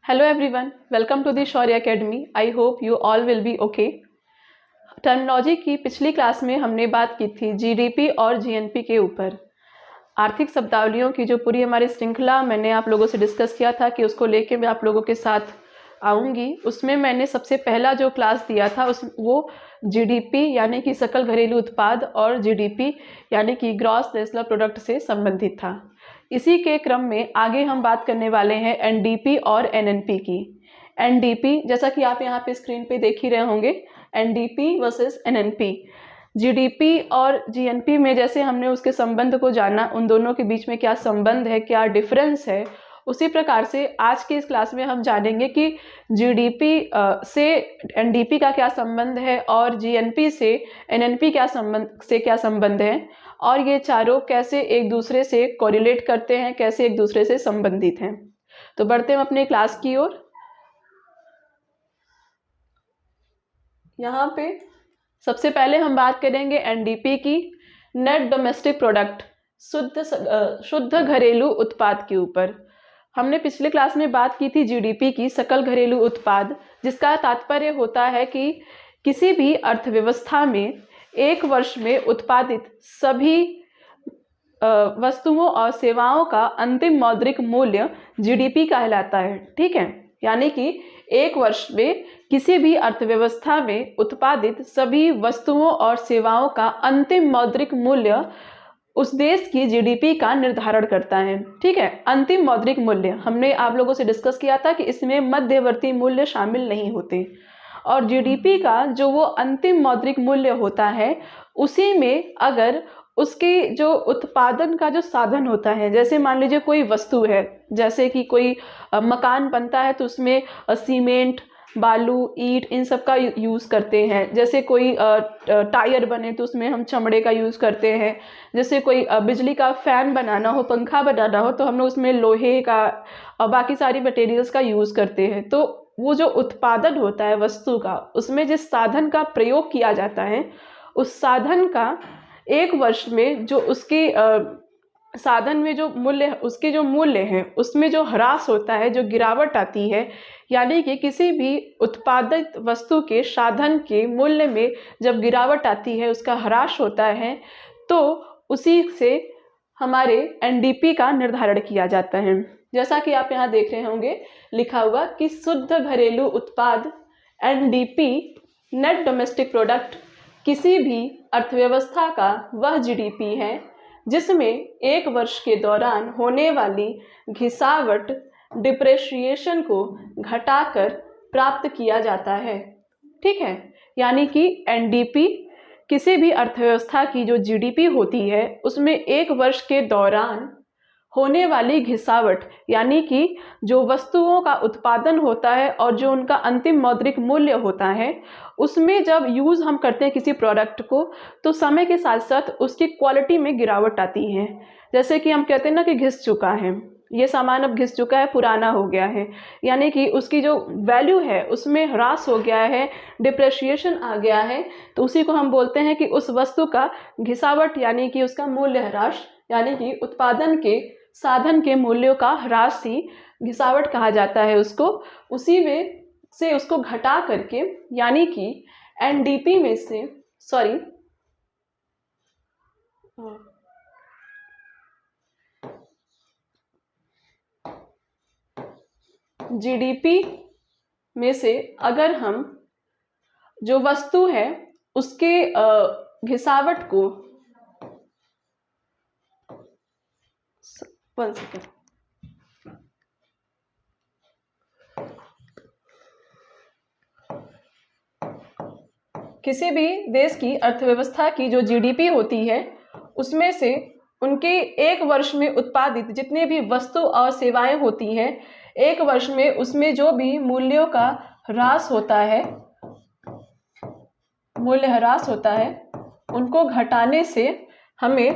Hello everyone, welcome to the Shaurya Academy. I hope you all will be okay. Terminology की पिछली class में हमने बात की थी जीडीपी और जीएनपी के ऊपर। आर्थिक शब्दावलियों की जो पूरी हमारी श्रृंखला मैंने आप लोगों से डिस्कस किया था कि उसको लेके मैं आप लोगों के साथ आऊँगी। उसमें मैंने सबसे पहला जो क्लास दिया था वो जीडीपी यानी कि सकल घरेलू उत्पाद और जीडीपी यानी कि ग्रॉस नेशनल प्रोडक्ट से संबंधित था। इसी के क्रम में आगे हम बात करने वाले हैं एनडीपी और एनएनपी की। एनडीपी जैसा कि आप यहाँ पे स्क्रीन पे देख ही रहे होंगे, एनडीपी वर्सेस एनएनपी। जीडीपी और जीएनपी में जैसे हमने उसके संबंध को जाना, उन दोनों के बीच में क्या संबंध है, क्या डिफरेंस है, उसी प्रकार से आज की इस क्लास में हम जानेंगे कि जीडीपी से एनडीपी का क्या संबंध है और जीएनपी से एनएनपी क्या संबंध है और ये चारों कैसे एक दूसरे से कोरिलेट करते हैं, कैसे एक दूसरे से संबंधित हैं। तो बढ़ते हैं अपने क्लास की ओर। यहाँ पे सबसे पहले हम बात करेंगे एनडीपी की, नेट डोमेस्टिक प्रोडक्ट, शुद्ध घरेलू उत्पाद के ऊपर। हमने पिछले क्लास में बात की थी जीडीपी की, सकल घरेलू उत्पाद, जिसका तात्पर्य होता है कि किसी भी अर्थव्यवस्था में एक वर्ष में उत्पादित सभी वस्तुओं और सेवाओं का अंतिम मौद्रिक मूल्य जीडीपी कहलाता है। ठीक है, यानी कि एक वर्ष में किसी भी अर्थव्यवस्था में उत्पादित सभी वस्तुओं और सेवाओं का अंतिम मौद्रिक मूल्य उस देश की जीडीपी का निर्धारण करता है। ठीक है, अंतिम मौद्रिक मूल्य हमने आप लोगों से डिस्कस किया था कि इसमें मध्यवर्ती मूल्य शामिल नहीं होते और जीडीपी का जो वो अंतिम मौद्रिक मूल्य होता है उसी में अगर उसके जो उत्पादन का जो साधन होता है, जैसे मान लीजिए कोई वस्तु है, जैसे कि कोई मकान बनता है तो उसमें सीमेंट, बालू, ईंट इन सब का यूज़ करते हैं। जैसे कोई टायर बने तो उसमें हम चमड़े का यूज़ करते हैं। जैसे कोई बिजली का फैन बनाना हो, पंखा बनाना हो तो हम लोग उसमें लोहे का और बाकी सारी मटेरियल्स का यूज़ करते हैं। तो वो जो उत्पादन होता है वस्तु का, उसमें जिस साधन का प्रयोग किया जाता है उस साधन का एक वर्ष में जो उसके साधन में जो मूल्य, उसके जो मूल्य हैं उसमें जो ह्रास होता है, जो गिरावट आती है, यानी कि किसी भी उत्पादित वस्तु के साधन के मूल्य में जब गिरावट आती है, उसका ह्रास होता है, तो उसी से हमारे एनडीपी का निर्धारण किया जाता है। जैसा कि आप यहाँ देख रहे होंगे लिखा हुआ कि शुद्ध घरेलू उत्पाद एनडीपी, नेट डोमेस्टिक प्रोडक्ट, किसी भी अर्थव्यवस्था का वह जीडीपी है जिसमें एक वर्ष के दौरान होने वाली घिसावट, डिप्रेशिएशन को घटाकर प्राप्त किया जाता है। ठीक है, यानी कि एनडीपी किसी भी अर्थव्यवस्था की जो जीडीपी होती है उसमें एक वर्ष के दौरान होने वाली घिसावट, यानी कि जो वस्तुओं का उत्पादन होता है और जो उनका अंतिम मौद्रिक मूल्य होता है, उसमें जब यूज़ हम करते हैं किसी प्रोडक्ट को तो समय के साथ साथ उसकी क्वालिटी में गिरावट आती है। जैसे कि हम कहते हैं ना कि घिस चुका है, ये सामान अब घिस चुका है, पुराना हो गया है, यानी कि उसकी जो वैल्यू है उसमें ह्रास हो गया है, डिप्रेशिएशन आ गया है, तो उसी को हम बोलते हैं कि उस वस्तु का घिसावट यानी कि उसका मूल्य ह्रास, यानी कि उत्पादन के साधन के मूल्यों का ह्रास ही घिसावट कहा जाता है उसको। उसी में से उसको घटा करके, यानी कि एनडीपी में से जीडीपी में से अगर हम जो वस्तु है उसके घिसावट को, किसी भी देश की अर्थव्यवस्था की जो जीडीपी होती है उसमें से उनके एक वर्ष में उत्पादित जितने भी वस्तु और सेवाएं होती हैं, एक वर्ष में उसमें जो भी मूल्यों का ह्रास होता है, मूल्य ह्रास होता है, उनको घटाने से हमें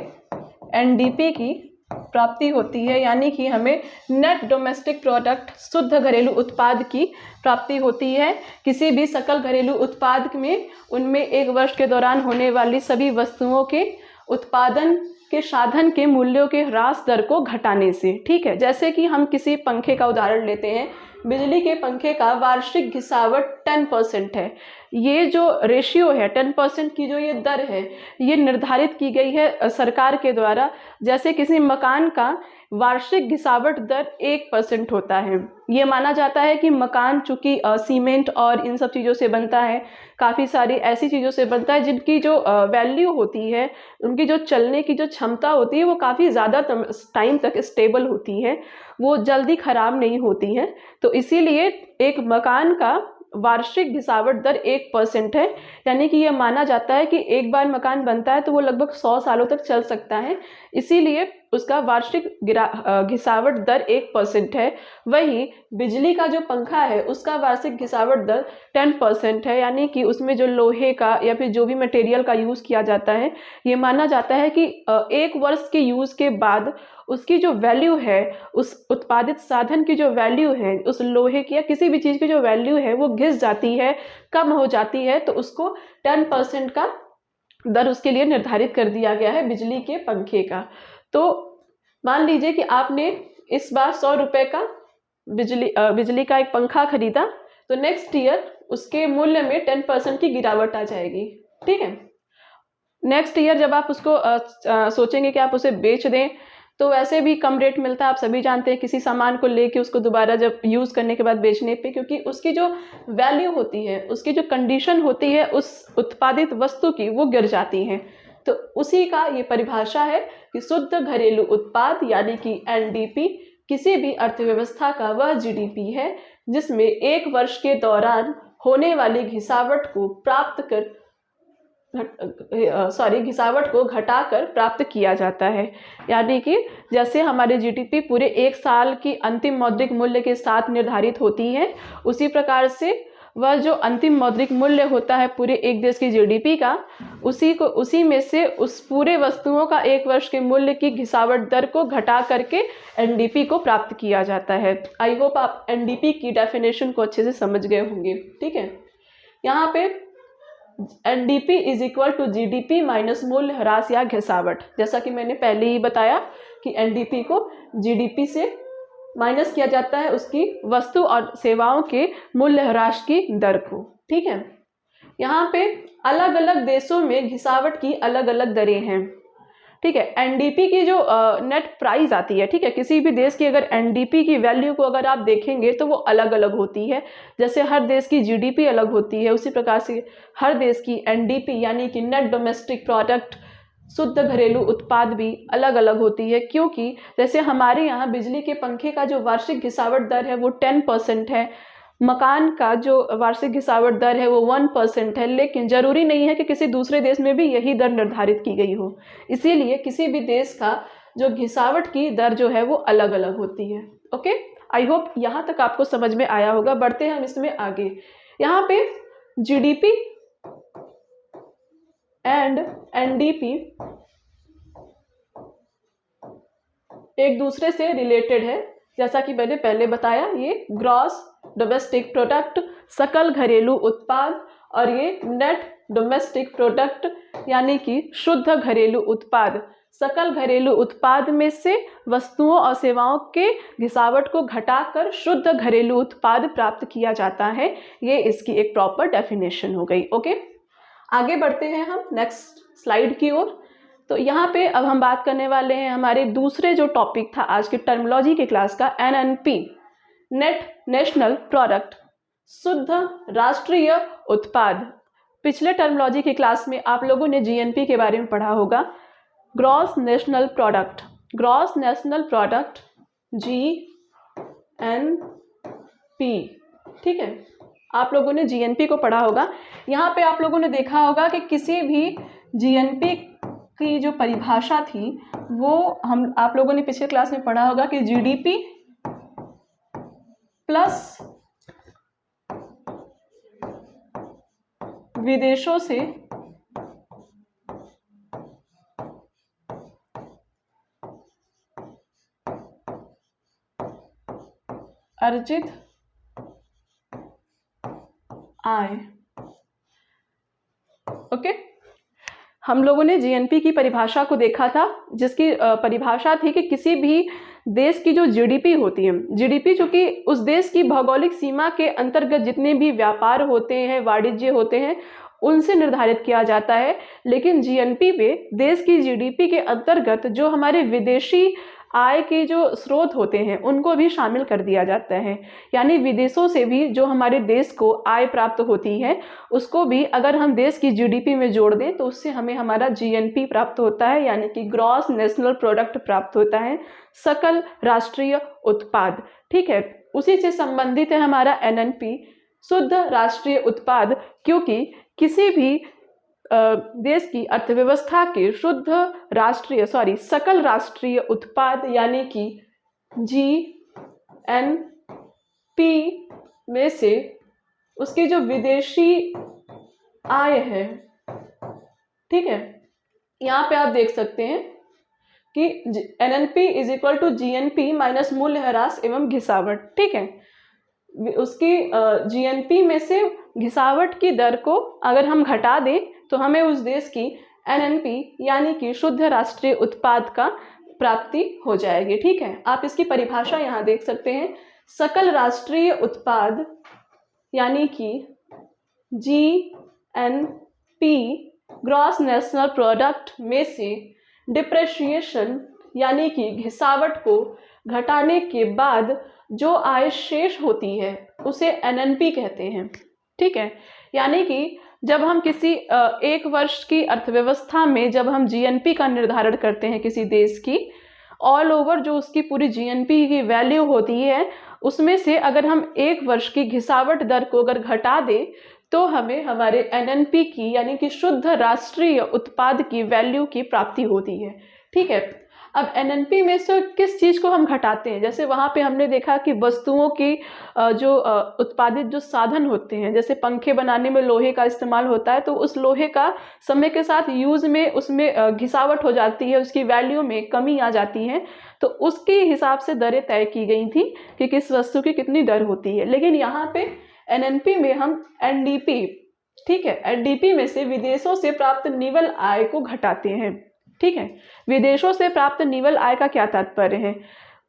एनडीपी की प्राप्ति होती है, यानी कि हमें नेट डोमेस्टिक प्रोडक्ट, शुद्ध घरेलू उत्पाद की प्राप्ति होती है। किसी भी सकल घरेलू उत्पाद में उनमें एक वर्ष के दौरान होने वाली सभी वस्तुओं के उत्पादन के साधन के मूल्यों के ह्रास दर को घटाने से। ठीक है, जैसे कि हम किसी पंखे का उदाहरण लेते हैं बिजली के पंखे का वार्षिक घिसावट 10% है। ये जो रेशियो है 10% की जो ये दर है ये निर्धारित की गई है सरकार के द्वारा। जैसे किसी मकान का वार्षिक घिसावट दर 1% होता है। ये माना जाता है कि मकान चूंकि सीमेंट और इन सब चीज़ों से बनता है, काफ़ी सारी ऐसी चीज़ों से बनता है जिनकी जो वैल्यू होती है, उनकी जो चलने की जो क्षमता होती है वो काफ़ी ज़्यादा टाइम तक स्टेबल होती है, वो जल्दी ख़राब नहीं होती हैं। तो इसीलिए एक मकान का वार्षिक घिसावट दर 1% है। यानी कि ये माना जाता है कि एक बार मकान बनता है तो वो लगभग 100 सालों तक चल सकता है, इसीलिए उसका वार्षिक घिसावट दर 1% है। वहीं बिजली का जो पंखा है उसका वार्षिक घिसावट दर 10% है। यानी कि उसमें जो लोहे का या फिर जो भी मटेरियल का यूज़ किया जाता है, ये माना जाता है कि 1 वर्ष के यूज़ के बाद उसकी जो वैल्यू है, उस उत्पादित साधन की जो वैल्यू है, उस लोहे की या किसी भी चीज़ की जो वैल्यू है वो घिस जाती है, कम हो जाती है, तो उसको 10% का दर उसके लिए निर्धारित कर दिया गया है बिजली के पंखे का। तो मान लीजिए कि आपने इस बार 100 रुपये का बिजली का एक पंखा खरीदा, तो नेक्स्ट ईयर उसके मूल्य में 10% की गिरावट आ जाएगी। ठीक है, नेक्स्ट ईयर जब आप उसको सोचेंगे कि आप उसे बेच दें तो वैसे भी कम रेट मिलता है। आप सभी जानते हैं किसी सामान को लेके उसको दोबारा जब यूज़ करने के बाद बेचने पे, क्योंकि उसकी जो वैल्यू होती है, उसकी जो कंडीशन होती है उस उत्पादित वस्तु की, वो गिर जाती है। तो उसी का ये परिभाषा है कि शुद्ध घरेलू उत्पाद यानी कि एनडीपी किसी भी अर्थव्यवस्था का वह जीडीपी है जिसमें एक वर्ष के दौरान होने वाली घिसावट को घिसावट को घटाकर प्राप्त किया जाता है। यानी कि जैसे हमारे जीडीपी पूरे एक साल की अंतिम मौद्रिक मूल्य के साथ निर्धारित होती है, उसी प्रकार से वह जो अंतिम मौद्रिक मूल्य होता है पूरे एक देश की जीडीपी का, उसी में से उस पूरे वस्तुओं का एक वर्ष के मूल्य की घिसावट दर को घटा करके एनडीपी को प्राप्त किया जाता है। आई होप आप एनडीपी की डेफिनेशन को अच्छे से समझ गए होंगे। ठीक है, यहाँ पे NDP is equal to GDP minus मूल्य ह्रास या घिसावट। जैसा कि मैंने पहले ही बताया कि एनडीपी को जीडीपी से माइनस किया जाता है उसकी वस्तु और सेवाओं के मूल्य ह्रास की दर को। ठीक है, यहाँ पे अलग अलग देशों में घिसावट की अलग अलग दरें हैं। ठीक है, एनडीपी की जो नेट प्राइस आती है, ठीक है, किसी भी देश की अगर एनडीपी की वैल्यू को अगर आप देखेंगे तो वो अलग अलग होती है। जैसे हर देश की जीडीपी अलग होती है, उसी प्रकार से हर देश की एनडीपी यानी कि नेट डोमेस्टिक प्रोडक्ट, शुद्ध घरेलू उत्पाद भी अलग अलग होती है। क्योंकि जैसे हमारे यहाँ बिजली के पंखे का जो वार्षिक घिसावट दर है वो 10% है, मकान का जो वार्षिक घिसावट दर है वो 1% है, लेकिन जरूरी नहीं है कि किसी दूसरे देश में भी यही दर निर्धारित की गई हो। इसीलिए किसी भी देश का जो घिसावट की दर जो है वो अलग अलग होती है। ओके, आई होप यहाँ तक आपको समझ में आया होगा। बढ़ते हैं हम इसमें आगे। यहाँ पे जीडीपी एंड एनडीपी एक दूसरे से रिलेटेड है। जैसा कि मैंने पहले बताया, ये ग्रॉस डोमेस्टिक प्रोडक्ट, सकल घरेलू उत्पाद, और ये नेट डोमेस्टिक प्रोडक्ट यानी कि शुद्ध घरेलू उत्पाद। सकल घरेलू उत्पाद में से वस्तुओं और सेवाओं के घिसावट को घटाकर शुद्ध घरेलू उत्पाद प्राप्त किया जाता है। ये इसकी एक प्रॉपर डेफिनेशन हो गई। ओके, आगे बढ़ते हैं हम नेक्स्ट स्लाइड की ओर। तो यहाँ पे अब हम बात करने वाले हैं हमारे दूसरे जो टॉपिक था आज की टर्मिनोलॉजी की क्लास का, एनएनपी, नेट नेशनल प्रोडक्ट, शुद्ध राष्ट्रीय उत्पाद। पिछले टर्मिनोलॉजी की क्लास में आप लोगों ने जीएनपी के बारे में पढ़ा होगा, gross national product. Gross national product GNP, ठीक है, आप लोगों ने जीएनपी को पढ़ा होगा। यहाँ पे आप लोगों ने देखा होगा कि किसी भी जीएनपी की जो परिभाषा थी वो आप लोगों ने पिछले क्लास में पढ़ा होगा कि जीडीपी प्लस विदेशों से अर्जित आय। ओके, हम लोगों ने जीएनपी की परिभाषा को देखा था, जिसकी परिभाषा थी कि किसी भी देश की जो जीडीपी होती है, जीडीपी चूँकि उस देश की भौगोलिक सीमा के अंतर्गत जितने भी व्यापार होते हैं, वाणिज्य होते हैं, उनसे निर्धारित किया जाता है। लेकिन जीएनपी में देश की जीडीपी के अंतर्गत जो हमारे विदेशी आय के जो स्रोत होते हैं उनको भी शामिल कर दिया जाता है। यानी विदेशों से भी जो हमारे देश को आय प्राप्त होती है उसको भी अगर हम देश की जीडीपी में जोड़ दें तो उससे हमें हमारा जीएनपी प्राप्त होता है, यानी कि ग्रॉस नेशनल प्रोडक्ट प्राप्त होता है, सकल राष्ट्रीय उत्पाद। ठीक है, उसी से संबंधित है हमारा एनएनपी, शुद्ध राष्ट्रीय उत्पाद, क्योंकि किसी भी देश की अर्थव्यवस्था के सकल राष्ट्रीय उत्पाद यानी कि जीएनपी में से उसकी जो विदेशी आय है, ठीक है, यहाँ पे आप देख सकते हैं कि NNP is equal to GNP minus मूल्यह्रास एवं घिसावट। ठीक है, उसकी जीएनपी में से घिसावट की दर को अगर हम घटा दें तो हमें उस देश की एनएनपी यानी कि शुद्ध राष्ट्रीय उत्पाद का प्राप्ति हो जाएगी। ठीक है, आप इसकी परिभाषा यहाँ देख सकते हैं, सकल राष्ट्रीय उत्पाद यानी कि जीएनपी ग्रॉस नेशनल प्रोडक्ट में से डिप्रेशिएशन यानी कि घिसावट को घटाने के बाद जो आय शेष होती है उसे एनएनपी कहते हैं। ठीक है, यानी कि जब हम किसी एक वर्ष की अर्थव्यवस्था में जब हम जीएनपी का निर्धारण करते हैं किसी देश की, ऑल ओवर जो उसकी पूरी जीएनपी की वैल्यू होती है उसमें से अगर हम एक वर्ष की घिसावट दर को अगर घटा दें तो हमें हमारे एनएनपी की यानी कि शुद्ध राष्ट्रीय उत्पाद की वैल्यू की प्राप्ति होती है। ठीक है, अब एनएनपी में से किस चीज़ को हम घटाते हैं, जैसे वहाँ पे हमने देखा कि वस्तुओं की जो उत्पादित जो साधन होते हैं, जैसे पंखे बनाने में लोहे का इस्तेमाल होता है, तो उस लोहे का समय के साथ यूज़ में उसमें घिसावट हो जाती है, उसकी वैल्यू में कमी आ जाती है, तो उसके हिसाब से दरें तय की गई थी कि किस वस्तु की कितनी दर होती है। लेकिन यहाँ पे एनएनपी में हम एनडीपी, ठीक है, एनडीपी में से विदेशों से प्राप्त निवल आय को घटाते हैं। ठीक है, विदेशों से प्राप्त निवल आय का क्या तात्पर्य है,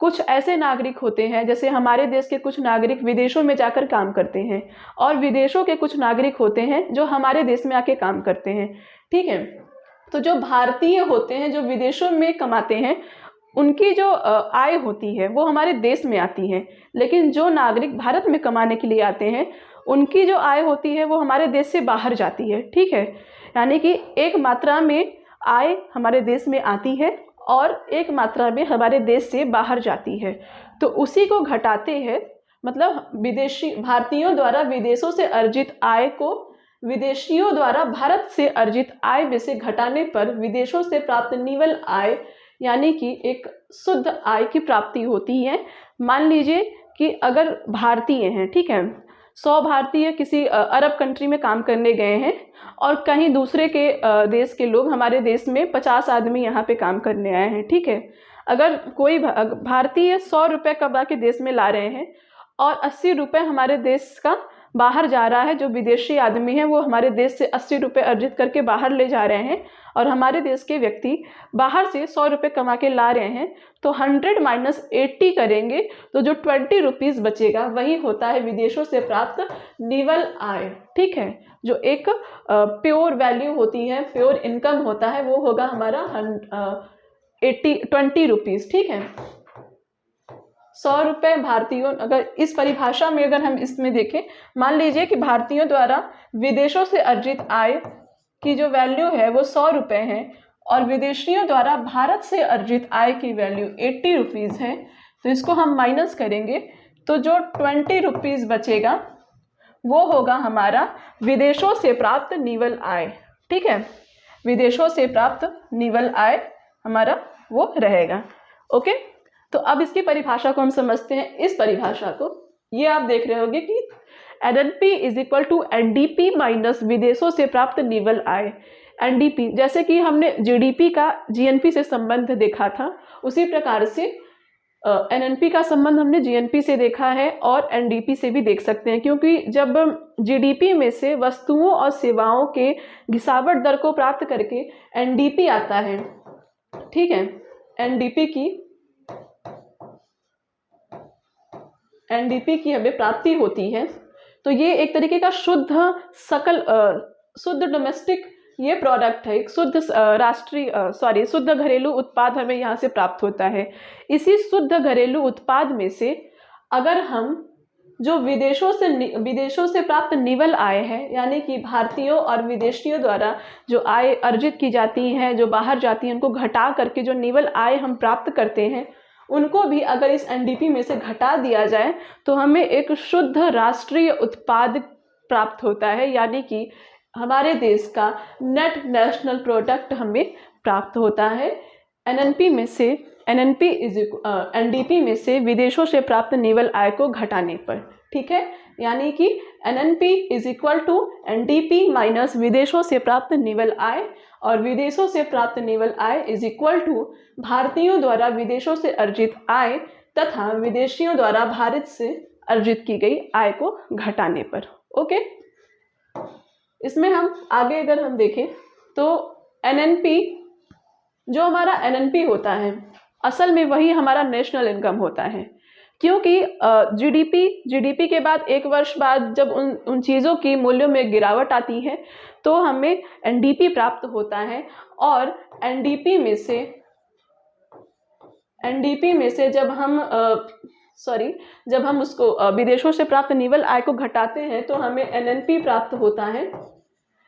कुछ ऐसे नागरिक होते हैं, जैसे हमारे देश के कुछ नागरिक विदेशों में जाकर काम करते हैं और विदेशों के कुछ नागरिक होते हैं जो हमारे देश में आके काम करते हैं। ठीक है, तो जो भारतीय होते हैं जो विदेशों में कमाते हैं उनकी जो आय होती है वो हमारे देश में आती है, लेकिन जो नागरिक भारत में कमाने के लिए आते हैं उनकी जो आय होती है वो हमारे देश से बाहर जाती है। ठीक है, यानी कि एक मात्रा में आय हमारे देश में आती है और एक मात्रा में हमारे देश से बाहर जाती है, तो उसी को घटाते हैं, मतलब विदेशी भारतीयों द्वारा विदेशों से अर्जित आय को विदेशियों द्वारा भारत से अर्जित आय में से घटाने पर विदेशों से प्राप्त निवल आय यानी कि एक शुद्ध आय की प्राप्ति होती है। मान लीजिए कि अगर भारतीय हैं, ठीक है, 100 भारतीय किसी अरब कंट्री में काम करने गए हैं और कहीं दूसरे के देश के लोग हमारे देश में 50 आदमी यहाँ पे काम करने आए हैं। ठीक है, अगर कोई भारतीय 100 रुपये कमा के देश में ला रहे हैं और 80 रुपये हमारे देश का बाहर जा रहा है, जो विदेशी आदमी है वो हमारे देश से 80 रुपये अर्जित करके बाहर ले जा रहे हैं और हमारे देश के व्यक्ति बाहर से 100 रुपये कमा के ला रहे हैं, तो 100 माइनस 80 करेंगे तो जो 20 रुपीज़ बचेगा वही होता है विदेशों से प्राप्त निवल आय। ठीक है, जो एक प्योर वैल्यू होती है, प्योर इनकम होता है, वो होगा हमारा 20 रुपीज़। ठीक है, 100 रुपये भारतीयों, अगर इस परिभाषा में अगर हम इसमें देखें, मान लीजिए कि भारतीयों द्वारा विदेशों से अर्जित आय की जो वैल्यू है वो 100 रुपये है और विदेशियों द्वारा भारत से अर्जित आय की वैल्यू 80 रुपीज़ है, तो इसको हम माइनस करेंगे तो जो 20 रुपीज़ बचेगा वो होगा हमारा विदेशों से प्राप्त निवल आय। ठीक है, विदेशों से प्राप्त निवल आय हमारा वो रहेगा। ओके, तो अब इसकी परिभाषा को हम समझते हैं। इस परिभाषा को ये आप देख रहे होंगे कि NNP is equal to NDP minus विदेशों से प्राप्त निवल आय। एनडीपी, जैसे कि हमने जीडीपी का जीएनपी से संबंध देखा था, उसी प्रकार से एनएनपी का संबंध हमने जीएनपी से देखा है और एनडीपी से भी देख सकते हैं, क्योंकि जब जीडीपी में से वस्तुओं और सेवाओं के घिसावट दर को प्राप्त करके एनडीपी आता है। ठीक है, एनडीपी की एनडीपी की हमें प्राप्ति होती है तो ये एक तरीके का शुद्ध डोमेस्टिक ये प्रोडक्ट है, एक शुद्ध शुद्ध घरेलू उत्पाद हमें यहाँ से प्राप्त होता है। इसी शुद्ध घरेलू उत्पाद में से अगर हम जो विदेशों से प्राप्त निवल आय है, यानी कि भारतीयों और विदेशियों द्वारा जो आय अर्जित की जाती है, जो बाहर जाती है, उनको घटा करके जो निवल आय हम प्राप्त करते हैं, उनको भी अगर इस एनडीपी में से घटा दिया जाए तो हमें एक शुद्ध राष्ट्रीय उत्पाद प्राप्त होता है, यानी कि हमारे देश का नेट नेशनल प्रोडक्ट हमें प्राप्त होता है। एनडीपी में से विदेशों से प्राप्त निवल आय को घटाने पर, ठीक है, यानी कि NNP is equal to NDP minus विदेशों से प्राप्त निवल आय, और विदेशों से प्राप्त निवल आय इज इक्वल टू भारतीयों द्वारा विदेशों से अर्जित आय तथा विदेशियों द्वारा भारत से अर्जित की गई आय को घटाने पर। ओके, इसमें हम आगे अगर हम देखें तो एनएनपी, जो हमारा एनएनपी होता है असल में वही हमारा नेशनल इनकम होता है, क्योंकि जीडीपी के बाद एक वर्ष बाद जब उन चीज़ों की मूल्यों में गिरावट आती है तो हमें एनडीपी प्राप्त होता है, और एनडीपी में से जब हम उसको विदेशों से प्राप्त निवल आय को घटाते हैं तो हमें एनएनपी प्राप्त होता है।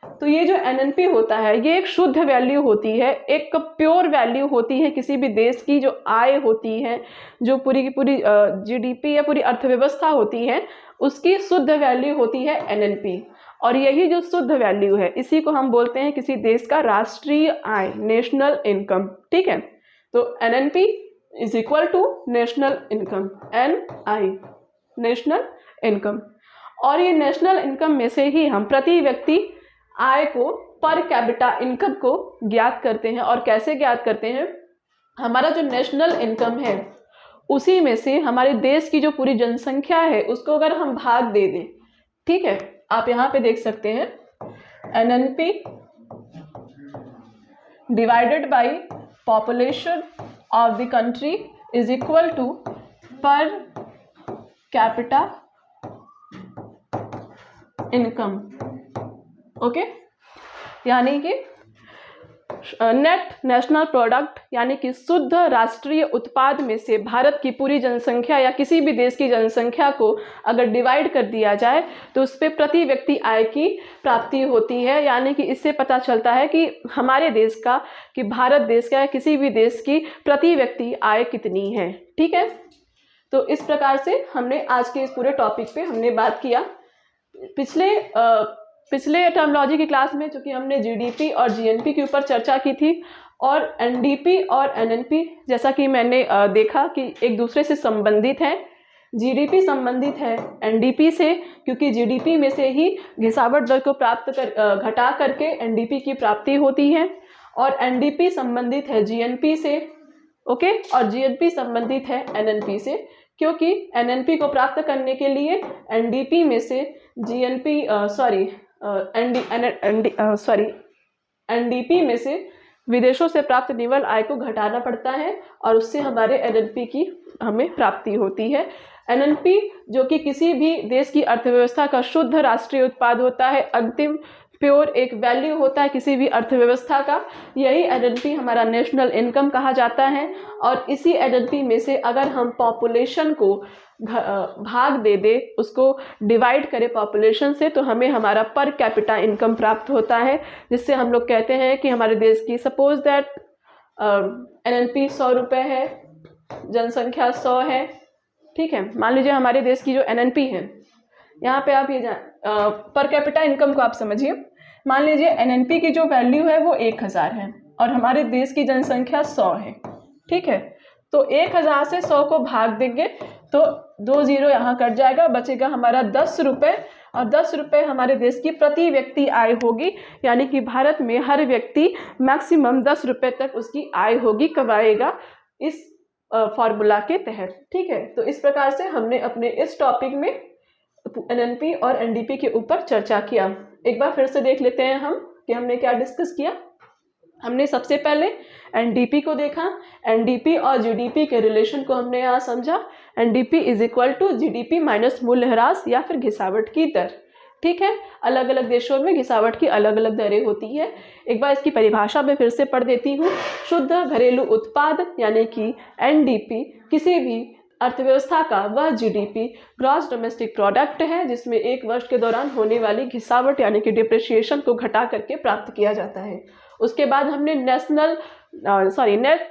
तो ये जो एनएनपी होता है ये एक शुद्ध वैल्यू होती है, एक प्योर वैल्यू होती है किसी भी देश की। जो आय होती है, जो पूरी की पूरी जीडीपी या पूरी अर्थव्यवस्था होती है, उसकी शुद्ध वैल्यू होती है एनएनपी। और यही जो शुद्ध वैल्यू है इसी को हम बोलते हैं किसी देश का राष्ट्रीय आय, नेशनल इनकम। ठीक है, तो NNP is equal to national income, NI, national income. और ये नेशनल इनकम में से ही हम प्रति व्यक्ति आय को, पर कैपिटा इनकम को ज्ञात करते हैं। और कैसे ज्ञात करते हैं? हमारा जो नेशनल इनकम है उसी में से हमारे देश की जो पूरी जनसंख्या है उसको अगर हम भाग दे दें, ठीक है, आप यहाँ पे देख सकते हैं NNP divided by population of the country is equal to per capita income. Okay, यानी कि नेट नेशनल प्रोडक्ट यानी कि शुद्ध राष्ट्रीय उत्पाद में से भारत की पूरी जनसंख्या या किसी भी देश की जनसंख्या को अगर डिवाइड कर दिया जाए तो उस पर प्रति व्यक्ति आय की प्राप्ति होती है। यानी कि इससे पता चलता है कि हमारे देश का, कि भारत देश का या किसी भी देश की प्रति व्यक्ति आय कितनी है। ठीक है, तो इस प्रकार से हमने आज के इस पूरे टॉपिक पे हमने बात किया। पिछले टर्मिनोलॉजी की क्लास में चूंकि हमने जीडीपी और जीएनपी के ऊपर चर्चा की थी, और एनडीपी और एनएनपी जैसा कि मैंने देखा कि एक दूसरे से संबंधित हैं। जीडीपी संबंधित है एनडीपी से, क्योंकि जीडीपी में से ही घिसावट दर को घटा करके एनडीपी की प्राप्ति होती है, और एनडीपी संबंधित है जीएनपी से। ओके, और जीएनपी संबंधित है एनएनपी से, क्योंकि एनएनपी को प्राप्त करने के लिए एनडीपी में से एनडीपी में से विदेशों से प्राप्त निवल आय को घटाना पड़ता है, और उससे हमारे एनएनपी की हमें प्राप्ति होती है। एनएनपी जो कि किसी भी देश की अर्थव्यवस्था का शुद्ध राष्ट्रीय उत्पाद होता है, अंतिम प्योर एक वैल्यू होता है किसी भी अर्थव्यवस्था का। यही एनएनपी हमारा नेशनल इनकम कहा जाता है। और इसी एनएनपी में से अगर हम पॉपुलेशन को भाग दे दे, उसको डिवाइड करें पॉपुलेशन से, तो हमें हमारा पर कैपिटा इनकम प्राप्त होता है, जिससे हम लोग कहते हैं कि हमारे देश की सपोज दैट एनएनपी 100 रुपये है, जनसंख्या 100 है। ठीक है, मान लीजिए हमारे देश की जो एनएनपी है, यहाँ पे आप ये पर कैपिटा इनकम को आप समझिए। मान लीजिए एनएनपी की जो वैल्यू है वो 1000 है और हमारे देश की जनसंख्या 100 है। ठीक है, तो 1000 से 100 को भाग देंगे तो 2 जीरो यहाँ कट जाएगा, बचेगा हमारा 10 रुपये। और 10 रुपये हमारे देश की प्रति व्यक्ति आय होगी, यानी कि भारत में हर व्यक्ति मैक्सिमम 10 रुपये तक उसकी आय होगी, कमाएगा इस फॉर्मूला के तहत। ठीक है, तो इस प्रकार से हमने अपने इस टॉपिक में एनएनपी और एनडीपी के ऊपर चर्चा किया। एक बार फिर से देख लेते हैं हम कि हमने क्या डिस्कस किया। हमने सबसे पहले एनडीपी को देखा, एनडीपी और जीडीपी के रिलेशन को हमने यहाँ समझा। NDP is equal to GDP minus मूल्यह्रास या फिर घिसावट की दर। ठीक है, अलग अलग देशों में घिसावट की अलग अलग दरें होती है। एक बार इसकी परिभाषा मैं फिर से पढ़ देती हूँ। शुद्ध घरेलू उत्पाद यानी कि एनडीपी किसी भी अर्थव्यवस्था का वह जीडीपी ग्रॉस डोमेस्टिक प्रोडक्ट है जिसमें एक वर्ष के दौरान होने वाली घिसावट यानी कि डिप्रिसिएशन को घटा करके प्राप्त किया जाता है। उसके बाद हमने नेट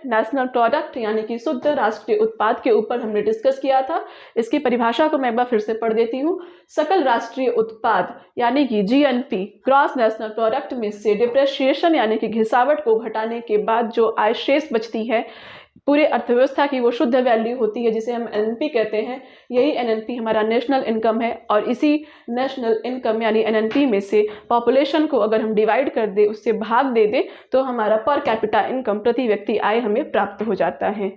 नेशनल प्रोडक्ट यानी कि शुद्ध राष्ट्रीय उत्पाद के ऊपर हमने डिस्कस किया था। इसकी परिभाषा को मैं एक बार फिर से पढ़ देती हूँ। सकल राष्ट्रीय उत्पाद यानी कि जीएनपी ग्रॉस नेशनल प्रोडक्ट में से डिप्रिसिएशन यानी कि घिसावट को घटाने के बाद जो आय शेष बचती है पूरे अर्थव्यवस्था की, वो शुद्ध वैल्यू होती है जिसे हम एनएनपी कहते हैं। यही एनएनपी हमारा नेशनल इनकम है और इसी नेशनल इनकम यानी एनएनपी में से पॉपुलेशन को अगर हम डिवाइड कर दे, उससे भाग दे दे, तो हमारा पर कैपिटा इनकम प्रति व्यक्ति आय हमें प्राप्त हो जाता है।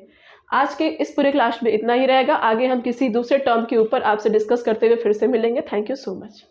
आज के इस पूरे क्लास में इतना ही रहेगा। आगे हम किसी दूसरे टर्म के ऊपर आपसे डिस्कस करते हुए फिर से मिलेंगे। Thank you so much.